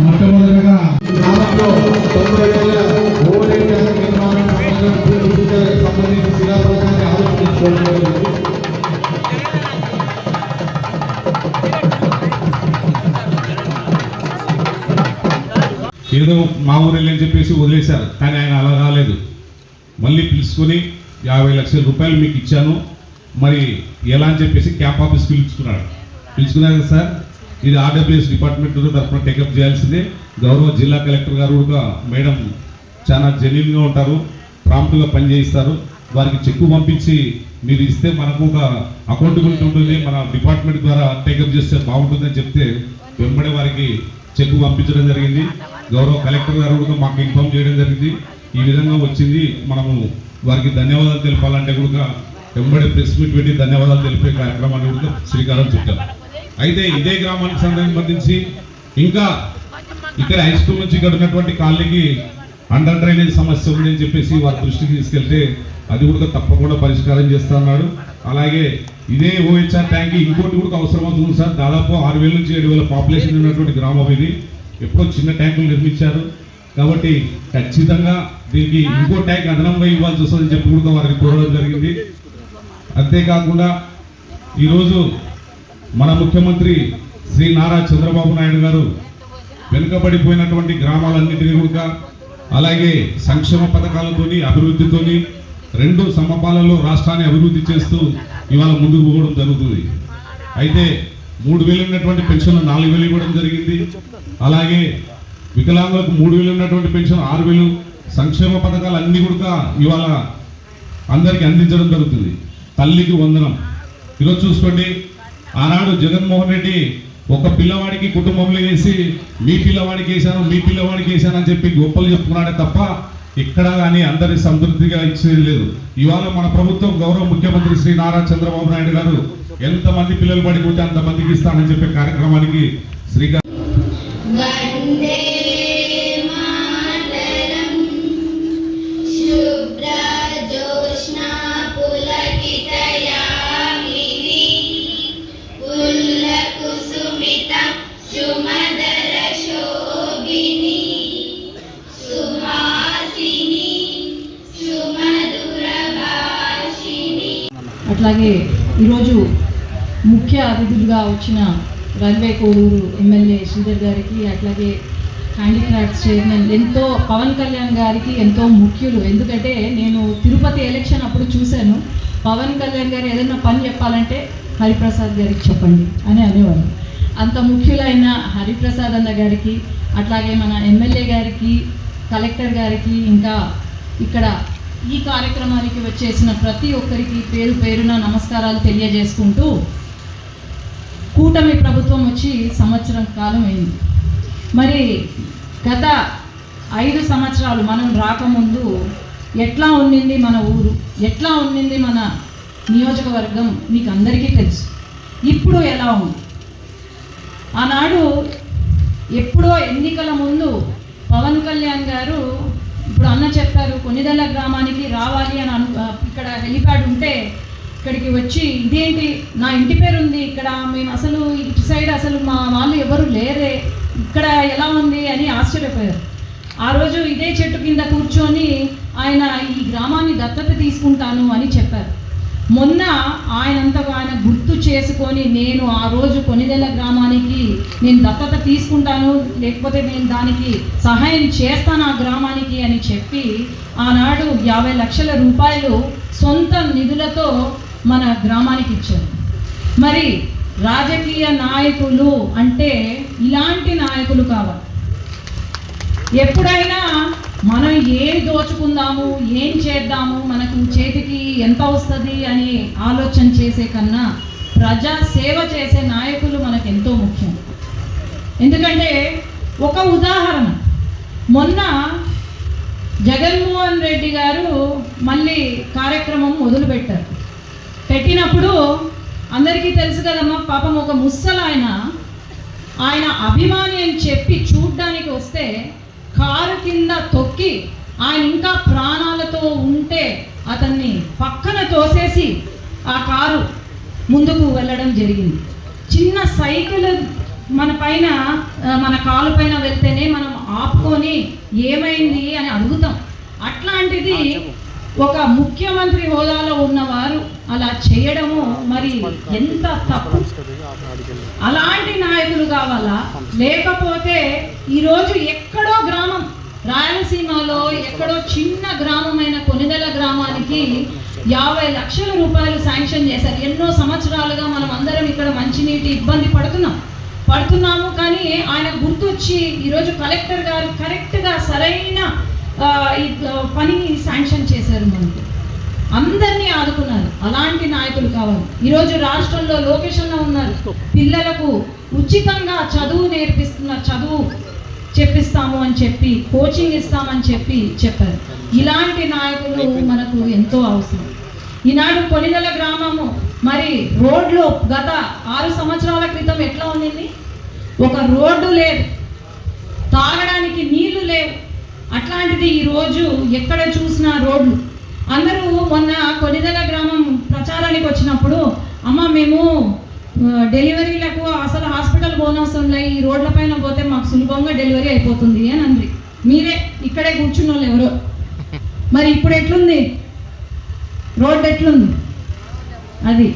మొట్టమొదటిగా గ్రామంలో 90,000 ఓవర్ నిర్మాణం సంబంధించి శిలాఫలకాన్ని ఆలోచించుకోవడం. ఏదో మా ఊరిలో అని చెప్పేసి వదిలేశారు, కానీ ఆయన అలా రాలేదు. మళ్ళీ పిలుచుకొని 50 లక్షల రూపాయలు మీకు ఇచ్చాను, మరి ఎలా అని చెప్పేసి క్యాంప్ ఆఫీస్కి పిలుచుకున్నారు సార్. ఇది ఆర్డబ్ల్యూఎస్ డిపార్ట్మెంట్ తరఫున టేకప్ చేయాల్సిందే. గౌరవ జిల్లా కలెక్టర్ గారు కూడా మేడం చాలా జెన్యున్గా ఉంటారు, ప్రాంప్ట్గా పనిచేయిస్తారు. వారికి చెక్కు పంపించి మీరు ఇస్తే మనకు ఒక అకౌంటబిలిటీ ఉంటుంది, మన డిపార్ట్మెంట్ ద్వారా టేకప్ చేస్తే బాగుంటుందని చెప్తే వెంబడి వారికి చెక్కు పంపించడం జరిగింది. గౌరవ కలెక్టర్ గారు కూడా మాకు ఇన్ఫార్మ్ చేయడం జరిగింది. ఈ విధంగా వచ్చింది, మనము వారికి ధన్యవాదాలు తెలపాలంటే కూడా వెంబడి ప్రెస్ మీట్ పెట్టి ధన్యవాదాలు తెలిపే కార్యక్రమాన్ని కూడా శ్రీకారం చుట్టాం. అయితే ఇదే గ్రామానికి సంబంధించి ఇంకా ఇక్కడ హై స్కూల్ నుంచి ఇక్కడ ఉన్నటువంటి కాలనీకి అండర్ డ్రైనేజ్ సమస్య ఉందని చెప్పేసి వారి దృష్టికి తీసుకెళ్తే అది కూడా తప్పకుండా పరిష్కారం చేస్తా ఉన్నాడు. అలాగే ఇదే ఓహెచ్ఆర్ ట్యాంక్ ఇంకోటి కూడా అవసరం అవుతుంది సార్. దాదాపు 6,000 నుంచి 7,000 పాపులేషన్ ఉన్నటువంటి గ్రామం ఇది. ఎప్పుడో చిన్న ట్యాంకులు నిర్మించారు కాబట్టి ఖచ్చితంగా దీనికి ఇంకో ట్యాంక్ అదనంగా ఇవ్వాల్సి వస్తుందని చెప్పి కూడా వారికి కోరడం జరిగింది. అంతేకాకుండా ఈరోజు మన ముఖ్యమంత్రి శ్రీ నారా చంద్రబాబు నాయుడు గారు వెనుకబడిపోయినటువంటి గ్రామాలన్నింటినీ కూడా అలాగే సంక్షేమ పథకాలతోని అభివృద్ధితోని 2 సమపాలలో రాష్ట్రాన్ని అభివృద్ధి చేస్తూ ఇవాళ ముందుకు పోవడం జరుగుతుంది. అయితే 3,000 ఉన్నటువంటి పెన్షన్లు 4,000 ఇవ్వడం జరిగింది. అలాగే వికలాంగులకు 3,000 ఉన్నటువంటి పెన్షన్ 6,000, సంక్షేమ పథకాలు అన్నీ కూడా ఇవాళ అందరికీ అందించడం జరుగుతుంది. తల్లికి వందనం. ఈరోజు చూసుకోండి, ఆనాడు జగన్మోహన్ రెడ్డి ఒక పిల్లవాడికి కుటుంబంలో వేసి మీ పిల్లవాడికి వేసాను అని చెప్పి గొప్పలు చెప్పుకున్నాడే తప్ప ఇక్కడ కానీ అందరి సంతృప్తిగా ఇచ్చేది లేదు. ఇవాళ మన ప్రభుత్వం గౌరవ ముఖ్యమంత్రి శ్రీ నారా చంద్రబాబు నాయుడు గారు ఎంతమంది పిల్లలు పడిపోతే అంతమందికి ఇస్తానని చెప్పే కార్యక్రమానికి శ్రీకారం. అట్లాగే ఈరోజు ముఖ్య అతిథులుగా వచ్చిన రైల్వే కోడూరు ఎమ్మెల్యే శ్రీధర్ గారికి, అట్లాగే హ్యాండిక్రాఫ్ట్స్ చైర్మన్ ఎంతో పవన్ కళ్యాణ్ గారికి ఎంతో ముఖ్యులు. ఎందుకంటే నేను తిరుపతి ఎలక్షన్ అప్పుడు చూశాను, పవన్ కళ్యాణ్ గారు ఏదైనా పని చెప్పాలంటే హరిప్రసాద్ గారికి చెప్పండి అని అనేవారు. అంత ముఖ్యులైన హరిప్రసాద్ అన్న గారికి, అట్లాగే మన ఎమ్మెల్యే గారికి, కలెక్టర్ గారికి, ఇంకా ఇక్కడ ఈ కార్యక్రమానికి వచ్చేసిన ప్రతి ఒక్కరికి పేరు పేరున నమస్కారాలు తెలియజేసుకుంటూ, కూటమి ప్రభుత్వం వచ్చి సంవత్సరం కాలం అయింది. మరి గత 5 సంవత్సరాలు మనం రాకముందు ఎట్లా ఉండింది మన ఊరు, ఎట్లా ఉండింది మన నియోజకవర్గం మీకు అందరికీ తెలుసు. ఇప్పుడు ఎలా ఉంది? ఆనాడు ఎప్పుడో ఎన్నికల ముందు పవన్ కళ్యాణ్ గారు, ఇప్పుడు అన్న చెప్పారు కొన్నిదెల గ్రామానికి రావాలి అని ఇక్కడ హెలిప్యాడ్ ఉంటే ఇక్కడికి వచ్చి ఇదేంటి నా ఇంటి పేరు ఉంది ఇక్కడ, మేము అసలు ఇటు సైడ్ అసలు మా వాళ్ళు ఎవరు లేరే, ఇక్కడ ఎలా ఉంది అని ఆశ్చర్యపోయారు. ఆ రోజు ఇదే చెట్టు కింద కూర్చొని ఆయన ఈ గ్రామాన్ని దత్తత తీసుకుంటాను అని చెప్పారు. మొన్న ఆయనంతగా ఆయన గుర్తు చేసుకొని నేను ఆ రోజు కొన్నిదెల గ్రామానికి నేను దత్తత తీసుకుంటాను, లేకపోతే నేను దానికి సహాయం చేస్తాను ఆ గ్రామానికి అని చెప్పి ఆనాడు 50 లక్షల రూపాయలు సొంత నిధులతో మన గ్రామానికి ఇచ్చారు. మరి రాజకీయ నాయకులు అంటే ఇలాంటి నాయకులు కావాలి. ఎప్పుడైనా మనం ఏం దోచుకుందాము, ఏం చేద్దాము, మనకు చేతికి ఎంత వస్తుంది అని ఆలోచన చేసే కన్నా ప్రజా సేవ చేసే నాయకులు మనకు ఎంతో ముఖ్యం. ఎందుకంటే ఒక ఉదాహరణ, మొన్న జగన్మోహన్ రెడ్డి గారు మళ్ళీ కార్యక్రమం పెట్టినప్పుడు అందరికీ తెలుసు కదమ్మా, పాపం ఒక ముసలాయన ఆయన అభిమాని అని చెప్పి చూడ్డానికి వస్తే కారు కింద తొక్కి ఆయన ఇంకా ప్రాణాలతో ఉంటే అతన్ని పక్కన తోసేసి ఆ కారు ముందుకు వెళ్ళడం జరిగింది. చిన్న సైకిల్ మన పైన మన కాలు పైన వెళ్తేనే మనం ఆపుకొని ఏమైంది అని అడుగుతాం. అట్లాంటిది ఒక ముఖ్యమంత్రి హోదాలో ఉన్నవారు అలా చేయడము మరి ఎంత తప్పు. అలాంటి నాయకులు కావాలా? లేకపోతే ఈరోజు ఎక్కడో గ్రామం, రాయలసీమలో ఎక్కడో చిన్న గ్రామమైన కొనిదెల గ్రామానికి 50 లక్షల రూపాయలు శాంక్షన్ చేశారు. ఎన్నో సంవత్సరాలుగా మనం అందరం ఇక్కడ మంచినీటి ఇబ్బంది పడుతున్నాము. కానీ ఆయన గుర్తొచ్చి ఈరోజు కలెక్టర్ గారు కరెక్ట్గా సరైన పనిని శాంక్షన్ చేశారు. మనకు అందరినీ ఆదుకున్నారు. అలాంటి నాయకులు కావాలి. ఈరోజు రాష్ట్రంలో లొకేషన్లో ఉన్నారు. పిల్లలకు ఉచితంగా చదువు చదువు చెప్పిస్తాము అని చెప్పి, కోచింగ్ ఇస్తామని చెప్పారు. ఇలాంటి నాయకులు మనకు ఎంతో అవసరం. ఈనాడు కొనిదెల గ్రామము మరి రోడ్లు గత 6 సంవత్సరాల క్రితం ఎట్లా ఉండింది? ఒక రోడ్డు లేదు, తాగడానికి నీళ్లు లేవు. అట్లాంటిది ఈరోజు ఎక్కడ చూసినా రోడ్లు. అందరూ మొన్న కొనిదెల గ్రామం ప్రచారానికి వచ్చినప్పుడు, అమ్మ మేము డెలివరీలకు అసలు హాస్పిటల్ పోనవసరం లేదు, ఈ రోడ్ల పైన పోతే మాకు సులభంగా డెలివరీ అయిపోతుంది అని అంది. మీరే ఇక్కడే కూర్చున్న వాళ్ళు ఎవరో. మరి ఇప్పుడు ఎట్లుంది రోడ్డు? ఎట్లుంది అది?